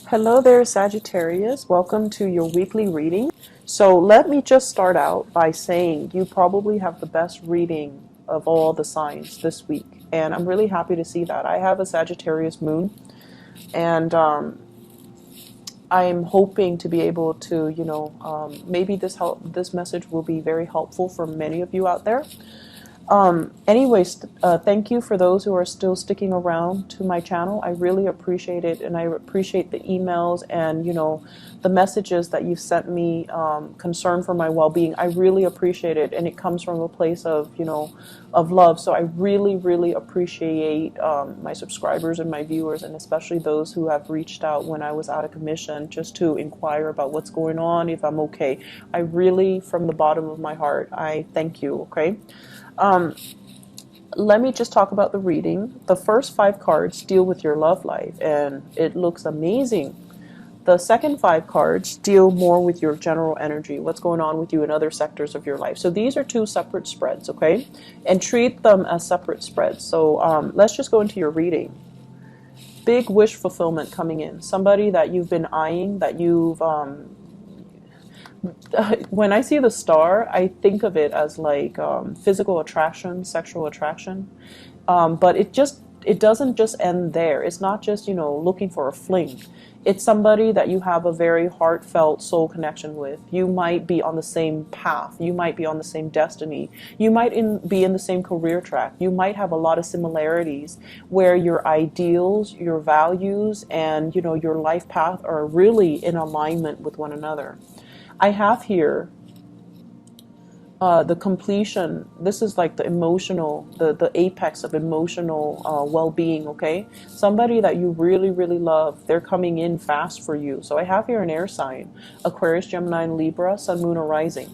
Hello there, Sagittarius. Welcome to your weekly reading. So let me just start out by saying you probably have the best reading of all the signs this week. And I'm really happy to see that. I have a Sagittarius moon, and I'm hoping to be able to, maybe this message will be very helpful for many of you out there. Anyways, thank you for those who are still sticking around to my channel. I really appreciate it, and I appreciate the emails and, the messages that you've sent me, concern for my well-being. I really appreciate it, and it comes from a place of, of love. So I really, really appreciate my subscribers and my viewers, and especially those who have reached out when I was out of commission just to inquire about what's going on, if I'm okay. I really, from the bottom of my heart, I thank you, okay? Let me just talk about the reading. The first 5 cards deal with your love life, and it looks amazing. The second 5 cards deal more with your general energy, what's going on with you in other sectors of your life. So these are 2 separate spreads, okay? And treat them as separate spreads. So let's just go into your reading. Big wish fulfillment coming in. Somebody that you've been eyeing, that you've when I see the star, I think of it as like physical attraction, sexual attraction. But it doesn't just end there. It's not just, looking for a fling. It's somebody that you have a very heartfelt soul connection with. You might be on the same path. You might be on the same destiny. You might be in the same career track. You might have a lot of similarities where your ideals, your values, and, your life path are really in alignment with one another. I have here the completion. This is like the emotional, the apex of emotional well-being, okay? Somebody that you really, really love, they're coming in fast for you. So I have here an air sign, Aquarius, Gemini, and Libra, Sun, Moon, or Rising.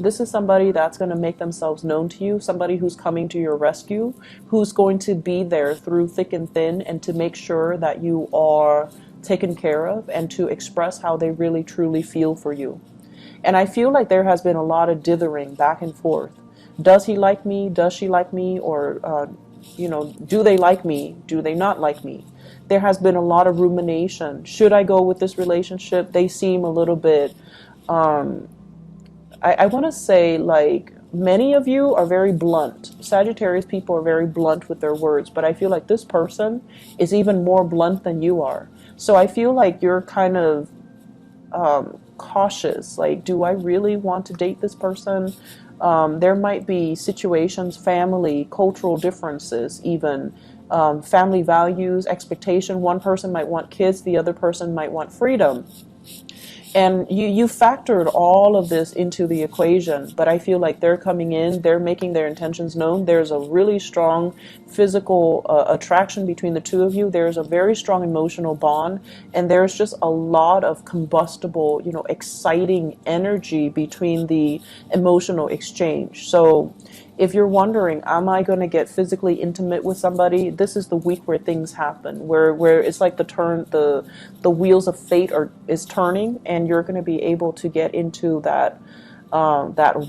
This is somebody that's going to make themselves known to you, somebody who's coming to your rescue, who's going to be there through thick and thin and to make sure that you are taken care of and to express how they really, truly feel for you. And I feel like there has been a lot of dithering back and forth. Does he like me? Does she like me? Or, do they like me? Do they not like me? There has been a lot of rumination. Should I go with this relationship? They seem a little bit, I want to say, like, many of you are very blunt. Sagittarius people are very blunt with their words, but I feel like this person is even more blunt than you are. So I feel like you're kind of cautious, like, do I really want to date this person? There might be situations, family, cultural differences, even family values, expectation. One person might want kids, the other person might want freedom. And you factored all of this into the equation, but I feel like they're coming in, they're making their intentions known. There's a really strong physical attraction between the two of you. There's a very strong emotional bond, and there's just a lot of combustible, exciting energy between the emotional exchange. So if you're wondering, am I going to get physically intimate with somebody? This is the week where things happen, where it's like the wheels of fate is turning, and you're going to be able to get into that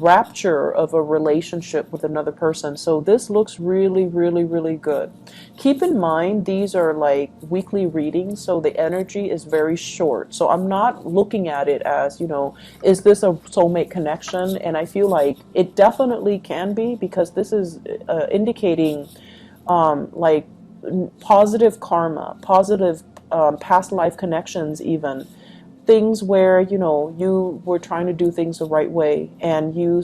rapture of a relationship with another person. So this looks really, really, really good. Keep in mind, these are like weekly readings, so the energy is very short. So I'm not looking at it as, is this a soulmate connection? And I feel like it definitely can be, because this is indicating like positive karma, positive past life connections, even things where you were trying to do things the right way, and you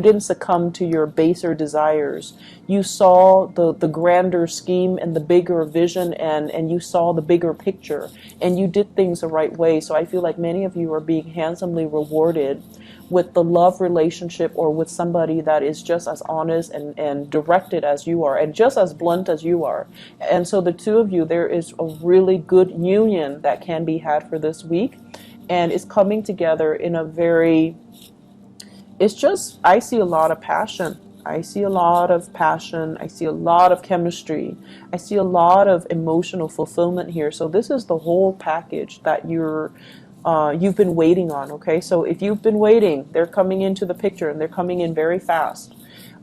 didn't succumb to your baser desires. You saw the grander scheme and the bigger vision, and you saw the bigger picture, and you did things the right way. So I feel like many of you are being handsomely rewarded with the love relationship, or with somebody that is just as honest and directed as you are, and just as blunt as you are. And so the two of you, there is a really good union that can be had for this week, and it's coming together in a very, I see a lot of passion. I see a lot of passion. I see a lot of chemistry. I see a lot of emotional fulfillment here. So this is the whole package that you've been waiting on, okay? So if you've been waiting, they're coming into the picture, and they're coming in very fast.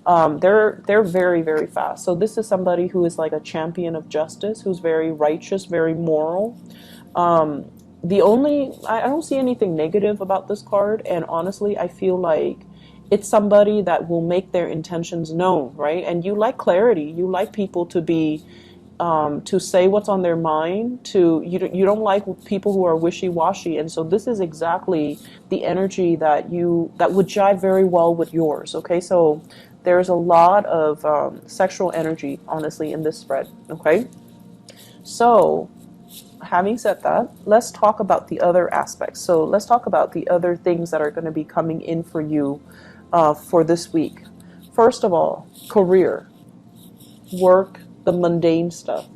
They're very, very fast. So this is somebody who is like a champion of justice, who's very righteous, very moral. I don't see anything negative about this card, and honestly, I feel like it's somebody that will make their intentions known, right? And you like clarity. You like people to be to say what's on their mind. You don't like people who are wishy-washy, and so this is exactly the energy that would jive very well with yours. Okay, so there's a lot of sexual energy, honestly, in this spread. Okay, so having said that, let's talk about the other aspects. So let's talk about the other things that are going to be coming in for you for this week. First of all, career, work, the mundane stuff.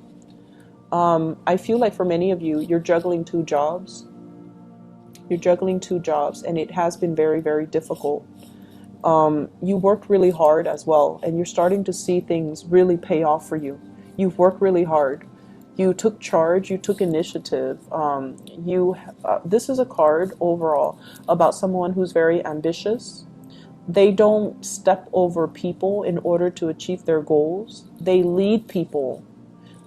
I feel like for many of you, you're juggling two jobs. You're juggling two jobs, and it has been very, very difficult. You worked really hard as well, and you're starting to see things really pay off for you. You've worked really hard. You took charge, you took initiative. This is a card overall about someone who's very ambitious. They don't step over people in order to achieve their goals. They lead people.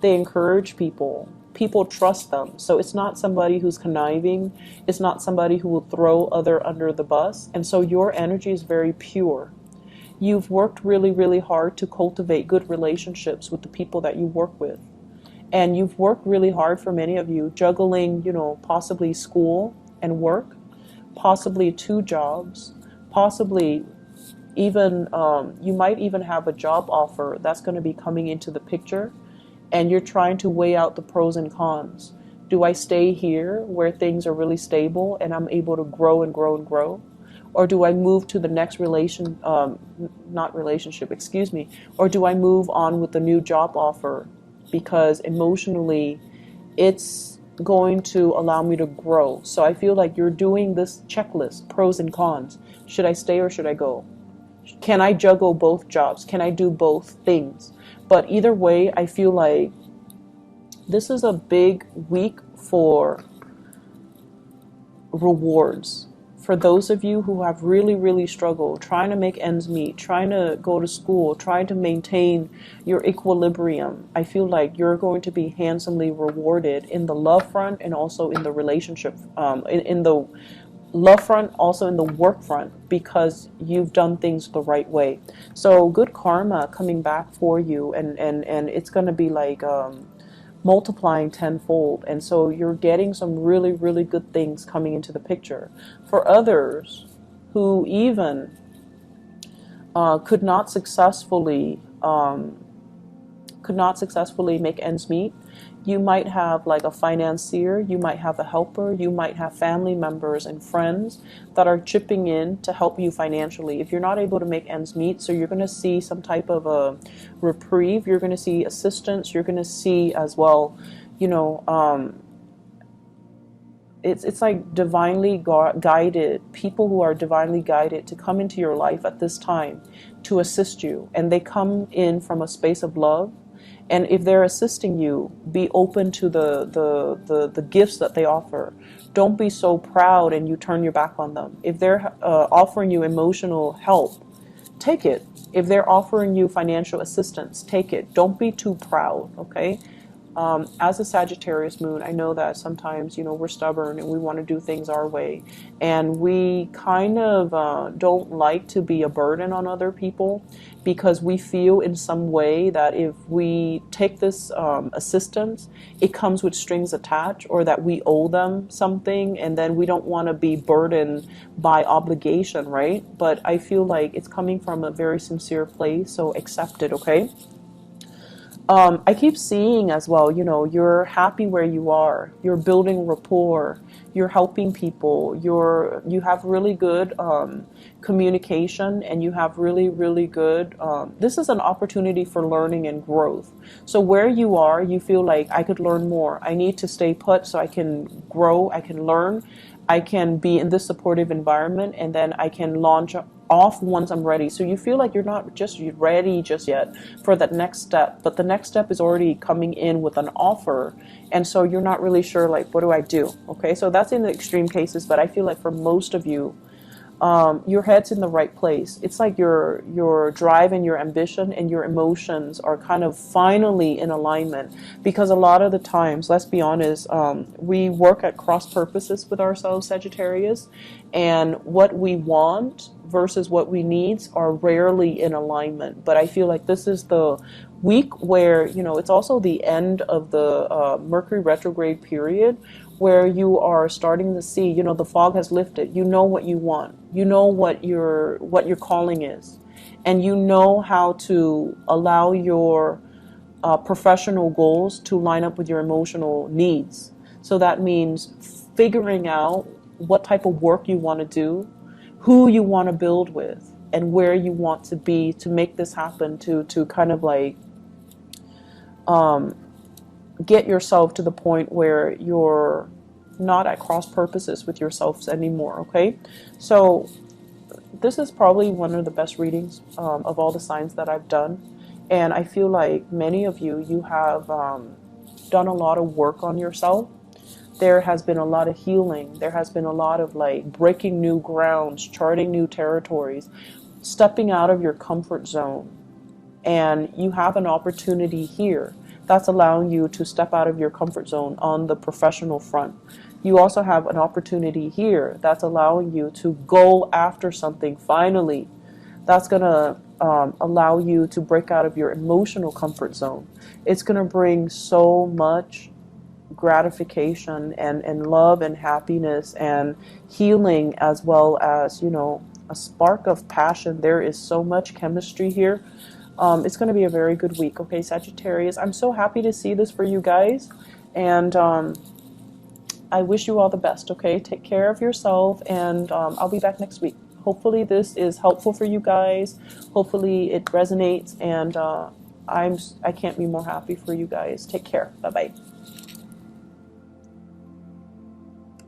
They encourage people. People trust them. So it's not somebody who's conniving. It's not somebody who will throw other under the bus. And so your energy is very pure. You've worked really, really hard to cultivate good relationships with the people that you work with. And you've worked really hard, for many of you, juggling, possibly school and work, possibly two jobs, possibly even, you might even have a job offer that's going to be coming into the picture, and you're trying to weigh out the pros and cons. Do I stay here where things are really stable and I'm able to grow and grow and grow? Or do I move to the next not relationship, excuse me, or do I move on with the new job offer? Because emotionally, it's going to allow me to grow. So I feel like you're doing this checklist, pros and cons. Should I stay or should I go? Can I juggle both jobs? Can I do both things? But either way, I feel like this is a big week for rewards. For those of you who have really, really struggled trying to make ends meet, trying to go to school, trying to maintain your equilibrium, I feel like you're going to be handsomely rewarded in the love front and also in the relationship, in the love front, also in the work front, because you've done things the right way. So good karma coming back for you, and it's going to be like multiplying tenfold. And so you're getting some really, really good things coming into the picture. For others who even could not successfully make ends meet, you might have like a financier, you might have a helper, you might have family members and friends that are chipping in to help you financially. If you're not able to make ends meet, so you're going to see some type of a reprieve, you're going to see assistance, you're going to see as well, it's like divinely guided, people who are divinely guided to come into your life at this time to assist you. And they come in from a space of love. And if they're assisting you, be open to the gifts that they offer. Don't be so proud and you turn your back on them. If they're offering you emotional help, take it. If they're offering you financial assistance, take it. Don't be too proud, okay? As a Sagittarius moon, I know that sometimes, we're stubborn and we want to do things our way. And we kind of don't like to be a burden on other people, because we feel in some way that if we take this assistance, it comes with strings attached, or that we owe them something, and then we don't want to be burdened by obligation, right? But I feel like it's coming from a very sincere place, so accept it, okay? I keep seeing as well, you're happy where you are, you're building rapport, you're helping people, you have really good communication, and you have really, really good, this is an opportunity for learning and growth. So where you are, you feel like I could learn more. I need to stay put so I can grow, I can learn, I can be in this supportive environment, and then I can launch off once I'm ready. So you feel like you're not just ready just yet for that next step, but the next step is already coming in with an offer, and so you're not really sure, like, what do I do? Okay, so that's in the extreme cases, but I feel like for most of you, your head's in the right place. It's like your drive and your ambition and your emotions are kind of finally in alignment, because a lot of the times, let's be honest, we work at cross purposes with ourselves, Sagittarius, and what we want versus what we need are rarely in alignment. But I feel like this is the week where, it's also the end of the Mercury retrograde period, where you are starting to see, the fog has lifted. You know what you want. You know what your calling is, and you know how to allow your professional goals to line up with your emotional needs. So that means figuring out what type of work you want to do, who you want to build with, and where you want to be to make this happen, to kind of like get yourself to the point where you're not at cross purposes with yourselves anymore. Okay, so this is probably one of the best readings of all the signs that I've done, and I feel like many of you have done a lot of work on yourself. There has been a lot of healing. There has been a lot of like breaking new grounds, charting new territories, stepping out of your comfort zone, and you have an opportunity here that's allowing you to step out of your comfort zone on the professional front. You also have an opportunity here that's allowing you to go after something finally. That's going to allow you to break out of your emotional comfort zone. It's going to bring so much gratification and love and happiness and healing, as well as, a spark of passion. There is so much chemistry here. It's going to be a very good week. Okay, Sagittarius, I'm so happy to see this for you guys. And I wish you all the best. Okay, take care of yourself. And I'll be back next week. Hopefully this is helpful for you guys. Hopefully it resonates. And I can't be more happy for you guys. Take care. Bye-bye.